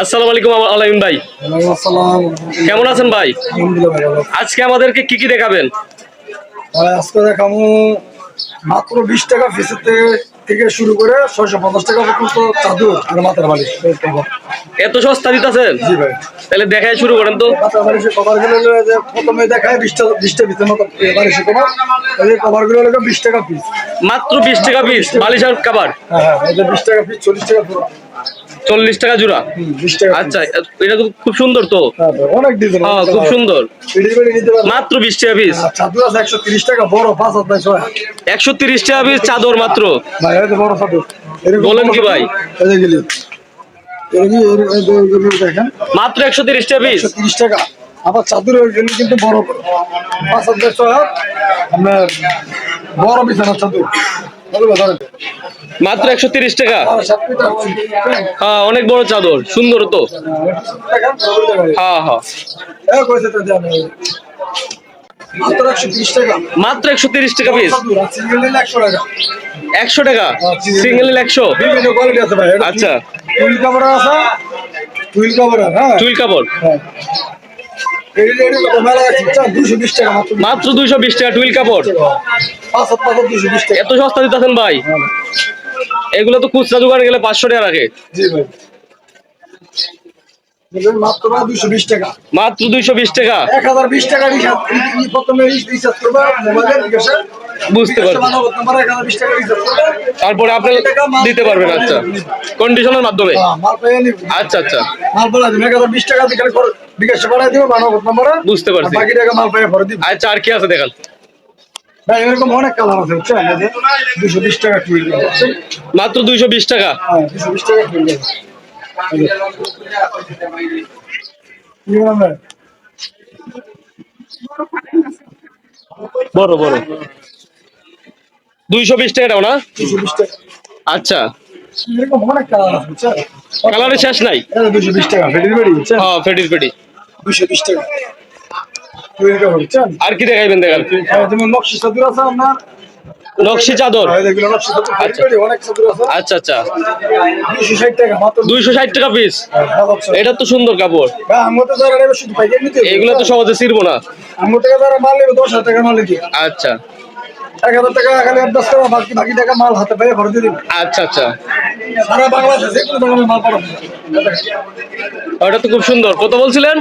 আসসালামু আলাইকুম আলামিন ভাই, কেমন আছেন ভাই? আজকে আমাদেরকে কি কি দেখাবেন? আজকে দেখাবো মাত্র 20 টাকা পিসের থেকে শুরু করে 650 টাকা পর্যন্ত চাদর আর মাথার বালিশ। এত সস্তা দিতেছেন? জি ভাই। তাহলে দেখাই শুরু করেন তো। মাথার বালিশের কভার গুলো প্রথমে দেখায় 20টা পিসের মতো বালিশের কভার। এই কভার গুলো 20 টাকা পিস। মাত্র 20 টাকা পিস বালিশ আর কাভার? হ্যাঁ, এই যে 20 টাকা পিস, 40 টাকা পুরো। 40 টাকা জোড়া? 20 টাকা। আচ্ছা, এটা তো খুব সুন্দর তো। অনেক ডিজাইন। হ্যাঁ, খুব সুন্দর। নিতে পারবেন। মাত্র 20 টাকা পিস। চাদর আছে 130 টাকা, বড় 5,000 130 টাকা পিস চাদর মাত্র? ভাই এই যে বড় চাদর। বলেন কি ভাই? এই যে গেলি দেখেন মাত্র 130 টাকা পিস। 130 টাকা। আবার চাদরের জন্য কিন্তু বড় 5,000 আপনার বড় বিছানার চাদর। মাত্র 130 টাকা? হ্যাঁ, অনেক বড় চাদর, সুন্দর তো। হ্যাঁ হ্যাঁ, মাত্র 130 টাকা। মাত্র 130 টাকা পিস। 100 টাকা। 100 টাকা সিঙ্গেল? 100? বিভিন্ন কোয়ালিটি আছে ভাই। আচ্ছা, টুইল কাপড় আছে, টুইল কাপড়। হ্যাঁ, টুইল কাপড়। হ্যাঁ। 220 টাকা মাত্র 220 টাকা টুইল কাপড়? 220 টাকা। এত সস্তা দিতেছেন ভাই? এগুলো তো খুচরা দোকানে গেলে 500 টাকা রাখে। জি ভাই। মাত্র 220 টাকা। মাত্র 220 টাকা? 1020 টাকা প্রথমে রিচার্জ করবা মোবাইলের বিকাশে। বুঝতে পারছি। 1020 টাকা রিচার্জ করবা, তারপরে আপনি দিতে পারবেন। আচ্ছা, কন্ডিশনের মাধ্যমে? মাল পেয়ে নিবি। আচ্ছা আচ্ছা, মাল বলা দিন 1020 টাকা দিয়ে বিকাশে পাঠাই দিব মানবত নম্বরে। বুঝতে পারছি। বাকি টাকা মাল পেয়ে ভরে দিব। আচ্ছা, আর কি আছে দেখান। ভাই এরকম অনেক কালার আছে, বুঝছেন? 220 টাকা টুইল। মাত্র 220 টাকা? হ্যাঁ, 220 টাকা টুইল। বড় বড় 220 টাকাটাও না? 220 টাকা। আচ্ছা, এরকম অনেক কালার আছে, বুঝছেন? কালারের শেষ নাই। 220 টাকা ফেডির বেড়ি, বুঝছেন? হ্যাঁ, ফেটির পেটি। 220 টাকা টুইল কাপড়, বুঝছেন? আর কি দেখাইবেন দেখান। যেমন নকশি চাদর আছে আপনার। নকশি চাদর? এগুলো নকশি চাদর, ফেডির বেড়ি অনেক চাদর আছে। আচ্ছা আচ্ছা, 260 টাকা মাত্র। 260 টাকা পিস? আচ্ছা। এটা তো সুন্দর কাপড়। ভাই আমার তো যারা নেবে শুধু পাইকারি নিতে হবে। এগুলো তো সহজে ছিড়বো না। আমার থেকে যারা মাল নেবে 10,000 টাকা মাল নিতে। আচ্ছা 1,000 টাকা খালি অ্যাডভান্স করবা, বাকি টাকা মাল হাতে পেয়ে ভরে দিয়ে দিবে। আচ্ছা আচ্ছা, সারা বাংলাদেশে যে কোনো ধরনের মাল পাঠাবো। ওটা তো খুব সুন্দর। কত বলছিলেন?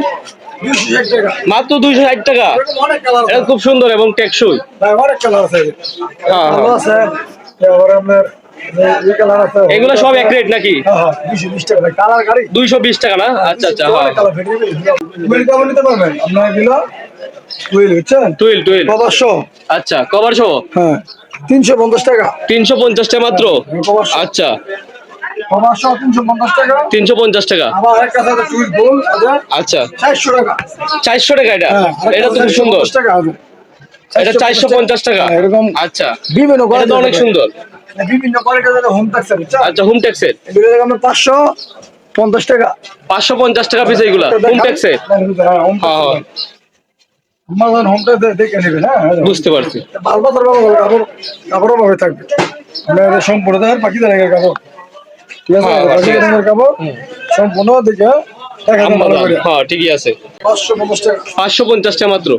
260 টাকা। মাত্র 260 টাকা? এরকম অনেক কালার এটা আছে খুব সুন্দর এবং টেকসই। ভাই, অনেক কালার আছে। হ্যাঁ ভালো আছে। তারপরে আপনার এই কালার আছে। এগুলো সব এক রেট নাকি? হ্যাঁ হ্যাঁ, 220 টাকা কালার গাড়ি। 220 টাকা না? আচ্ছা আচ্ছা, হ্যাঁ। অনেক কালার ফেটে যাবে। টুইল কাপড় নিতে পারবেন আপনার এগুলো। টুইল, বুঝছেন? Twill twill. কভার সহ। আচ্ছা, কভার সহ? হ্যাঁ, 350 টাকা। 350 টাকা মাত্র? কভার সহ। আচ্ছা, কভার সহ 350 টাকা। 350 টাকা। আবার আরেকটা আছে টুইল গোল আছে। আচ্ছা, 400 টাকা। 400 টাকা এটা? হ্যাঁ, এটা তো খুব সুন্দর। 450 টাকা আছে। এটা 450 টাকা? হ্যাঁ, এরকম আচ্ছা, বিভিন্ন এটা তো কোয়ালিটি অনেক সুন্দর। বিভিন্ন কোয়ালিটির হোম ট্যাক্স আছে, বুঝছেন? আচ্ছা, হোম ট্যাক্সের? এগুলো আমরা 550 টাকা। 550 টাকা পিস এগুলা হোম ট্যাক্সের? হ্যাঁ, হোম হ্যাঁ হ্যাঁ, আমাদের হোম ট্যাক্স দেখে নেবেন। হ্যাঁ, বুঝতে পারছি। ভালো বাজার ভালো কাপড়, কাপড়ও ভাবে থাকবে। আমরা সম্পূর্ণ দেখার পাখি দাঁড়িয়ে কাপড়, ঠিক আছে? হ্যাঁ, পাখি দাঁড়িয়ে কাপড় সম্পূর্ণ দেখে দেখা ভালো আমবাগান, করে। হ্যাঁ ঠিকই আছে। 550 টাকা। 550 টাকা মাত্র?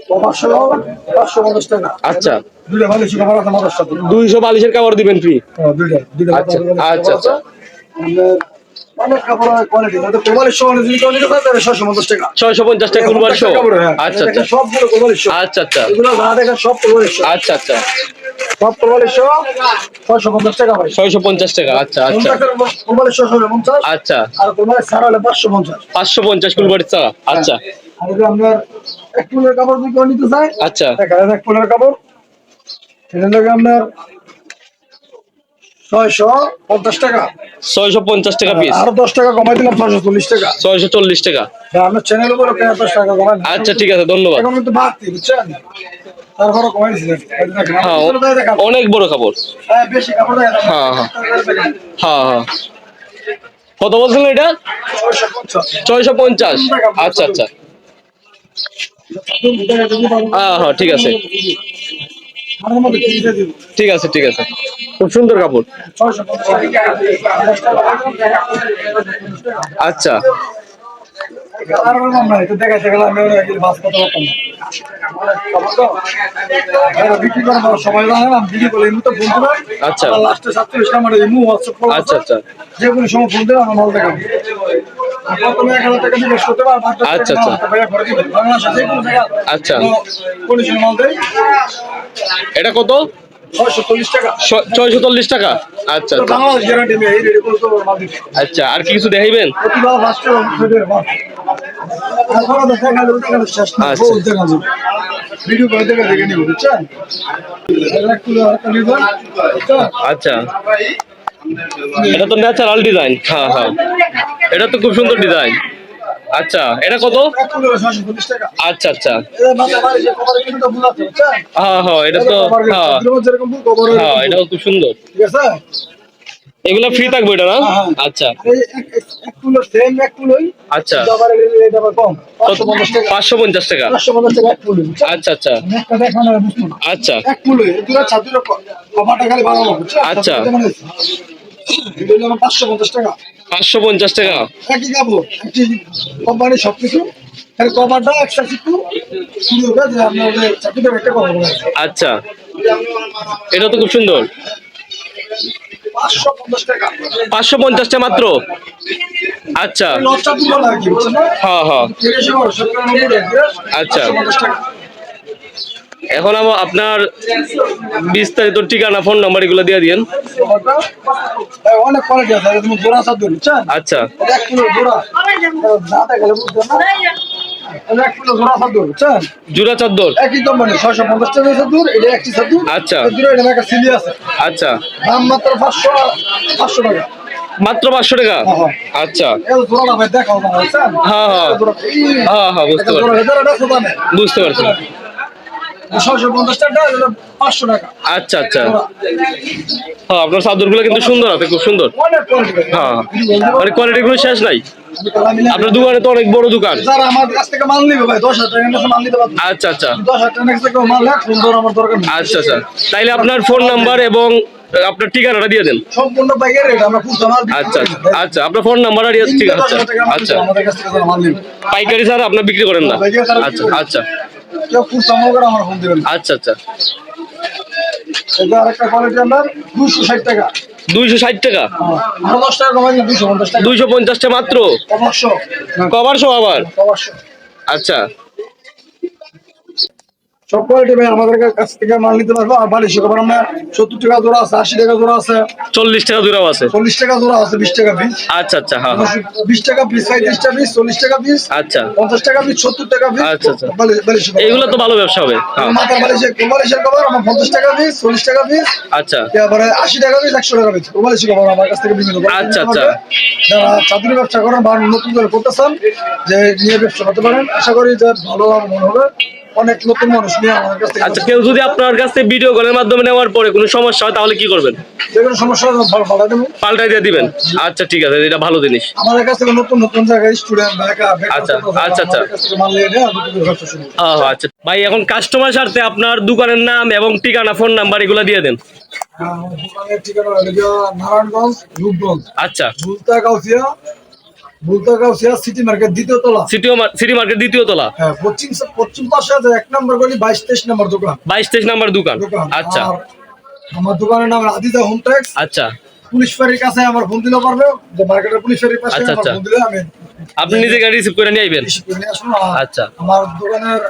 550 টাকা। আচ্ছা, দুইটা ভালো ছিল আমার আমাদের সাথে। 200 বালিশের কাভার দিবেন ফ্রি? দুইটা আচ্ছা আচ্ছা আচ্ছা, অনেক কাপড় কোয়ালিটি। তো কোয়ালিটি সহ যদি কোয়ালিটি থাকে তাহলে 650 টাকা। 650 টাকা কুরবানি শো? আচ্ছা আচ্ছা সবগুলো কোয়ালিটি সহ। আচ্ছা আচ্ছা এগুলো যা দেখেন সব কোয়ালিটি সহ। আচ্ছা আচ্ছা, সব কোয়ালিটি সহ 650 টাকা ভাই। 650 টাকা। আচ্ছা আচ্ছা কোয়ালিটি সহ 650। আচ্ছা, আর কোয়ালিটি ছাড়া হলে 550। 550 কুরবানি চাকা? আচ্ছা আর যদি আমরা এক ফুলের কাপড় যদি নিতে চাই, আচ্ছা, দেখেন এক ফুলের কাপড় সেটা লাগে আপনার 650 টাকা। 650 টাকা পিস? আরো 10 টাকা কমাই দিলাম, 640 টাকা। 640 টাকা? আপনার চ্যানেল উপরে 10 টাকা কমাই। আচ্ছা ঠিক আছে, ধন্যবাদ। এখন কিন্তু বাড়তি, বুঝছেন? তারপরে কমাই দিয়েছিলেন। হ্যাঁ, অনেক বড় কাপড়। হ্যাঁ, বেশি কাপড় দেয় না। হ্যাঁ হ্যাঁ হ্যাঁ হ্যাঁ, কত বলছিলেন এটা? 650? আচ্ছা আচ্ছা, হ্যাঁ হ্যাঁ ঠিক আছে। আমার মধ্যে কিনতে দিব ঠিক আছে ঠিক আছে, খুব সুন্দর কাপড়। 650 আচ্ছা আর আমরা এটা দেখাইতে গেলে আমি বাস কথা বলতাম না। বিক্রি করার সবাই জানেন আমি বিক্রি করলে এমনি তো ফোন দেবো। আচ্ছা। লাস্টে 47 আমার ইমু হোয়াটসঅ্যাপ কল আচ্ছা আচ্ছা যে কোনো সময় ফোন দেবো আমার মাল দেখাবো। আপনার তুমি 1000 টাকা দিয়ে করতে পারো। আচ্ছা, আচ্ছা। ভাইয়া ঘরে দিবেন বাংলাদেশে যে কোনো জায়গা। আচ্ছা। কন্ডিশন মাল দেয় এটা কত? 640 টাকা। 640 টাকা। আচ্ছা আচ্ছা বাংলাদেশ গ্যারান্টি নেই এই রেডি করে তো মাল দিতে। আচ্ছা, আর কি কিছু দেখাইবেন? প্রতিবার লাস্টে ফেডের মাল। এখন দেখা গেল দেখা শেষ না আচ্ছা। বহুত দেখা যাবে। ভিডিও করে দেখে নিব বুঝছেন? একটু নিবেন বুঝছেন? আচ্ছা, এটা তো ন্যাচারাল ডিজাইন। হ্যাঁ হ্যাঁ, এটা তো খুব সুন্দর ডিজাইন। আচ্ছা, এটা কত? 640 টাকা। আচ্ছা আচ্ছা, এর মাথা বাড়ি যে কভার কিন্তু বুঝাতে বুঝছেন? হ্যাঁ হ্যাঁ, এটা তো হ্যাঁ যেরকম কভার হ্যাঁ, এটাও খুব সুন্দর। ঠিক আছে? এগুলো ফ্রি থাকবে এটা না? হ্যাঁ। আচ্ছা এই এক কিলো সেম এক কিলোই আচ্ছা, আবার এটা আবার কম 550 টাকা। 550 টাকা। 550 টাকা এক কিলো বুঝছেন? আচ্ছা আচ্ছা একটা দেখানো বুঝতো না। আচ্ছা এক কিলো এগুলো ছাত্রীরা কভারটা খালি বানাবো বুঝছেন? আচ্ছা। এটা হলো আমার 550 টাকা। 550 টাকা। একই কাপড় একই কোম্পানি সবকিছু এর কভারটা একটা একটু শুরু হবে যে আপনাদের চাকরিতে একটা কভার হবে আচ্ছা, এটা তো খুব সুন্দর। 550 টাকা 550 টাকা মাত্র। আচ্ছা লচ্চা পুরো লাগে বুঝছেন না হ্যাঁ হ্যাঁ, 390 টাকা আচ্ছা। 550 টাকা এখন আপনার বিস্তারিত ঠিকানা, ফোন নাম্বার এগুলো দিয়ে দিন। কভারটা অনেক কোয়ালিটি আছে তুমি জোড়া সাথে বুঝছেন আচ্ছা এক কিলো জোড়া দাঁতে গেলে বুঝছেন না এক কিলো জোড়া সাথে বুঝছেন জুরা চাদর। একই কোম্পানি 650 টাকা সাথে এটা একটি সাথে আচ্ছা দুটো এটা একটা সিলি আছে আচ্ছা, দাম মাত্র 500 টাকা মাত্র 500 টাকা। হ্যাঁ। আচ্ছা এই জোড়া ভাই দেখাও না বুঝছেন হ্যাঁ হ্যাঁ হ্যাঁ হ্যাঁ, বুঝতে পারছি বুঝতে পারছি। 650 টাকা 500 টাকা আচ্ছা আচ্ছা, হ্যাঁ আপনার চাদরগুলো কিন্তু সুন্দর আছে, খুব সুন্দর। অনেক কোয়ালিটি হ্যাঁ, মানে কোয়ালিটি গুলো শেষ নাই। আপনার দোকানে তো অনেক বড় দোকান। যারা আমার কাছ থেকে মাল নিবে ভাই 10,000 টাকা কাছে মাল নিতে পারবে আচ্ছা আচ্ছা 10,000 টাকা থেকে মাল নেয় সুন্দর আমার দরকার নেই আচ্ছা আচ্ছা, তাইলে আপনার ফোন নাম্বার এবং আপনার ঠিকানাটা দিয়ে দেন। সম্পূর্ণ বাইকের রেট আমরা খুব মাল আচ্ছা আচ্ছা, আপনার ফোন নাম্বার আর ঠিক আছে। আচ্ছা, আমাদের কাছ থেকে যারা মাল নিবে পাইকারি ছাড়া আপনার বিক্রি করেন না? আচ্ছা আচ্ছা কেউ খুব মাল করে আমার ফোন দিবেন আচ্ছা আচ্ছা, এটা আরেকটা কোয়ালিটি আমরা 260 টাকা 260 টাকা। আরো 10 টাকা কমাই 250 টাকা 250 টাকা মাত্র, অবশ্য কভার সহ আবার। অবশ্য আচ্ছা সব কোয়ালিটি ভাই আমাদের কাছ থেকে মাল নিতে পারবো আর বালিশ কভার আমরা 70 টাকা জোড়া আছে 80 টাকা জোড়া আছে 40 টাকা জোড়াও আছে। 40 টাকা জোড়া আছে 20 টাকা পিস আচ্ছা আচ্ছা হ্যাঁ হ্যাঁ 20 টাকা পিস 35 টাকা পিস 40 টাকা পিস আচ্ছা 50 টাকা পিস 70 টাকা পিস আচ্ছা, আচ্ছা। বালিশ এইগুলো তো ভালো ব্যবসা হবে। হ্যাঁ মাথার বালিশের কভার আমার 50 টাকা পিস 40 টাকা পিস আচ্ছা তারপরে 80 টাকা পিস 100 টাকা পিস বালিশের কভার আমার কাছ থেকে বিভিন্ন আচ্ছা, আচ্ছা। যারা চাকরি ব্যবসা করেন বা নতুন করে করতেছেন যে নিয়ে ব্যবসা করতে পারেন আশা করি যে ভালো মনে হবে অনেক নতুন মানুষ নিয়ে আমাদের কাছ থেকে আচ্ছা, কেউ যদি আপনার কাছ থেকে ভিডিও কলের মাধ্যমে নেওয়ার পরে কোনো সমস্যা হয় তাহলে কি করবেন? যে কোনো সমস্যা হলে ভালো ভালো দেবো পাল্টাই দিয়ে দিবেন? আচ্ছা ঠিক আছে, এটা ভালো জিনিস। আমাদের কাছ থেকে নতুন নতুন জায়গায় স্টুডেন্ট আচ্ছা, আচ্ছা, আচ্ছা। মাল নিয়ে নেয় নতুন করে ব্যবসা শুরু হ্যাঁ হ্যাঁ, আচ্ছা ভাই, এখন কাস্টমার স্বার্থে আপনার দোকানের নাম এবং ঠিকানা, ফোন নাম্বার এগুলো দিয়ে দেন। আমাদের দোকানের ঠিকানা হলো গিয়ে নারায়ণগঞ্জ রূপগঞ্জ আচ্ছা, বুলতাগাউসিয়া সিটি মার্কেট দ্বিতীয় তলা সিটি মার্কেট দ্বিতীয় তলা। হ্যাঁ পশ্চিম পাশে আছে 1 নম্বর গলি 22-23 নম্বর দোকান 22-23 নাম্বার দোকান। আচ্ছা আর আমার দোকানের নাম আদিতা হোম ট্যাক্স আচ্ছা, পুলিশ ফাঁড়ির কাছে আমার ফোন দিলে পারবে যে মার্কেটের পুলিশ ফাঁড়ির পাশে আচ্ছা, আমার আচ্ছা। ফোন দিলে আমি আপনি নিজে গাড়ি রিসিভ করে নিয়ে আইবেন। রিসিভ করে নিয়ে আসুন আচ্ছা। আমার দোকানের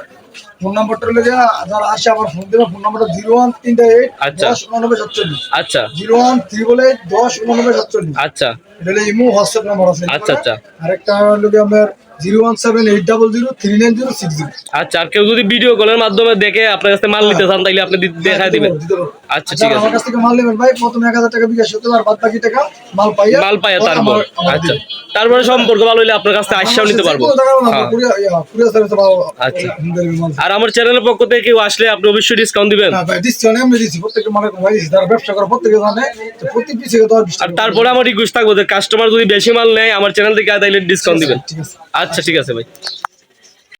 ফোন নাম্বারটা হলো যে যারা আসে আমার ফোন দিলে ফোন নাম্বারটা 01388 আচ্ছা। 109947 আচ্ছা 01388 109947 আচ্ছা এটা হলো ইমো হোয়াটসঅ্যাপ নাম্বার আছে আচ্ছা, আচ্ছা। আরেকটা হলো কি আমার 01780039060 আচ্ছা, আর কেউ যদি ভিডিও কলের মাধ্যমে দেখে আপনার কাছে মাল নিতে চান তাইলে আপনি দেখায় দিবেন। আচ্ছা ঠিক আছে, আমার কাছ থেকে মাল নেবেন ভাই প্রথমে 1000 টাকা বিকাশ হতে আর বাদ বাকি টাকা মাল পাইয়া তারপর আচ্ছা, তারপরে সম্পর্ক ভালো হইলে আপনার কাছ থেকে আইসাও নিতে পারবো। হ্যাঁ। আচ্ছা। আর আমার চ্যানেলের পক্ষ থেকে কেউ আসলে আপনি অবশ্যই ডিসকাউন্ট দিবেন। আর তারপরে আমার রিকোয়েস্ট থাকবো যে কাস্টমার যদি বেশি মাল নেয় আমার চ্যানেল থেকে তাইলে ডিসকাউন্ট দিবেন। আচ্ছা ঠিক আছে ভাই।